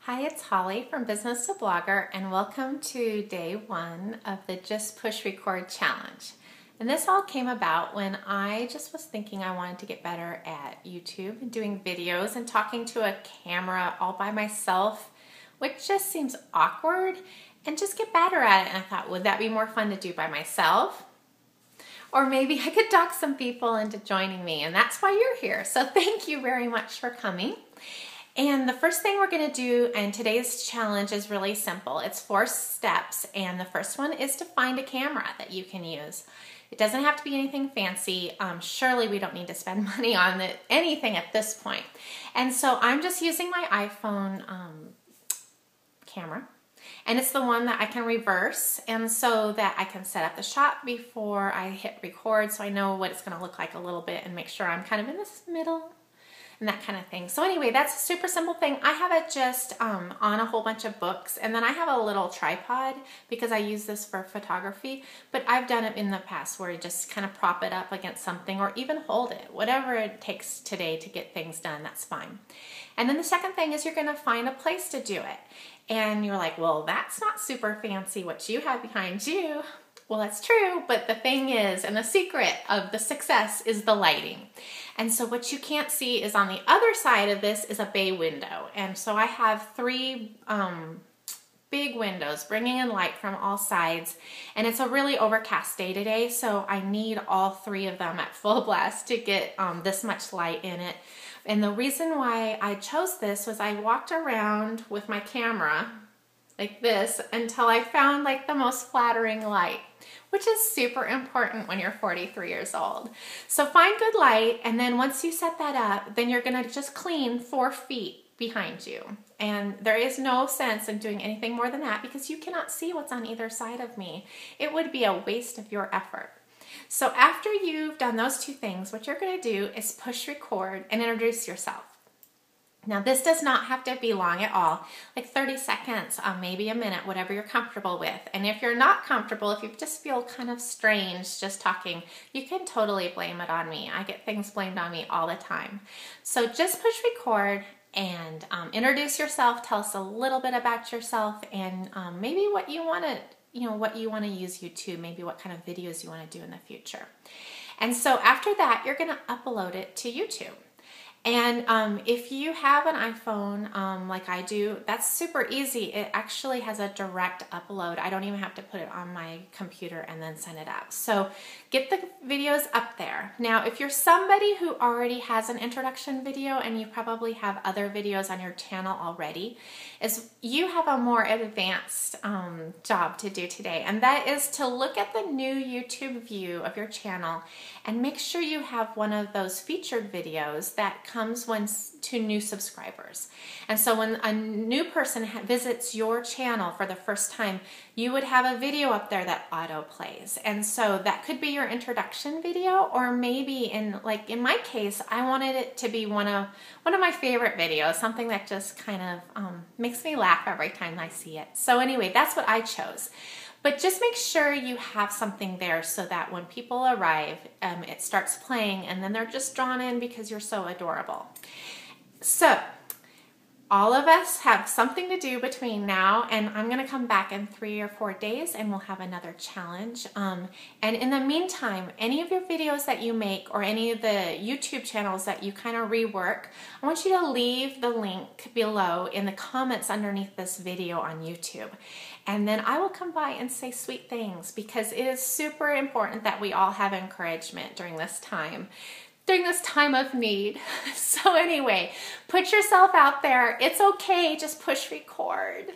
Hi, it's Holly from Business to Blogger, and welcome to day one of the Just Push Record challenge. And this all came about when I just was thinking I wanted to get better at YouTube and doing videos and talking to a camera all by myself, which just seems awkward, and just get better at it. And I thought, would that be more fun to do by myself? Or maybe I could talk some people into joining me, and that's why you're here. So thank you very much for coming. And the first thing we're going to do, and today's challenge is really simple. It's 4 steps, and the first one is to find a camera that you can use. It doesn't have to be anything fancy. Surely we don't need to spend money on anything at this point. And so I'm just using my iPhone camera, and it's the one that I can reverse, and so that I can set up the shot before I hit record, so I know what it's going to look like a little bit and make sure I'm kind of in this middle and that kind of thing. So anyway, that's a super simple thing. I have it just on a whole bunch of books, and then I have a little tripod because I use this for photography, but I've done it in the past where you just kind of prop it up against something or even hold it. Whatever it takes today to get things done, that's fine. And then the second thing is you're gonna find a place to do it. And you're like, well, that's not super fancy what you have behind you. Well, that's true, but the thing is, and the secret of the success is the lighting. And so what you can't see is on the other side of this is a bay window. And so I have 3 big windows bringing in light from all sides. And it's a really overcast day today, so I need all 3 of them at full blast to get this much light in it. And the reason why I chose this was I walked around with my camera like this until I found like the most flattering light, which is super important when you're 43 years old. So find good light, and then once you set that up, then you're gonna just clean 4 feet behind you. And there is no sense in doing anything more than that because you cannot see what's on either side of me. It would be a waste of your effort. So after you've done those 2 things, what you're gonna do is push record and introduce yourself. Now this does not have to be long at all, like 30 seconds, maybe a minute, whatever you're comfortable with. And if you're not comfortable, if you just feel kind of strange just talking, you can totally blame it on me. I get things blamed on me all the time. So just push record and introduce yourself, tell us a little bit about yourself, and maybe what you want to, what you want to use YouTube, maybe what kind of videos you want to do in the future. And so after that, you're going to upload it to YouTube. And if you have an iPhone like I do, that's super easy. It actually has a direct upload. I don't even have to put it on my computer and then send it out. So get the videos up there. Now, if you're somebody who already has an introduction video, and you probably have other videos on your channel already, is you have a more advanced job to do today. And that is to look at the new YouTube view of your channel and make sure you have one of those featured videos that comes to new subscribers. And so when a new person visits your channel for the first time, you would have a video up there that auto plays. And so that could be your introduction video, or maybe in my case, I wanted it to be one of my favorite videos, something that just kind of makes me laugh every time I see it. So anyway, that's what I chose. But just make sure you have something there so that when people arrive, it starts playing, and then they're just drawn in because you're so adorable. So all of us have something to do between now, and I'm going to come back in 3 or 4 days and we'll have another challenge. And in the meantime, any of your videos that you make or any of the YouTube channels that you kind of rework, I want you to leave the link below in the comments underneath this video on YouTube. And then I will come by and say sweet things, because it is super important that we all have encouragement during this time of need. So anyway, put yourself out there. It's okay. Just push record.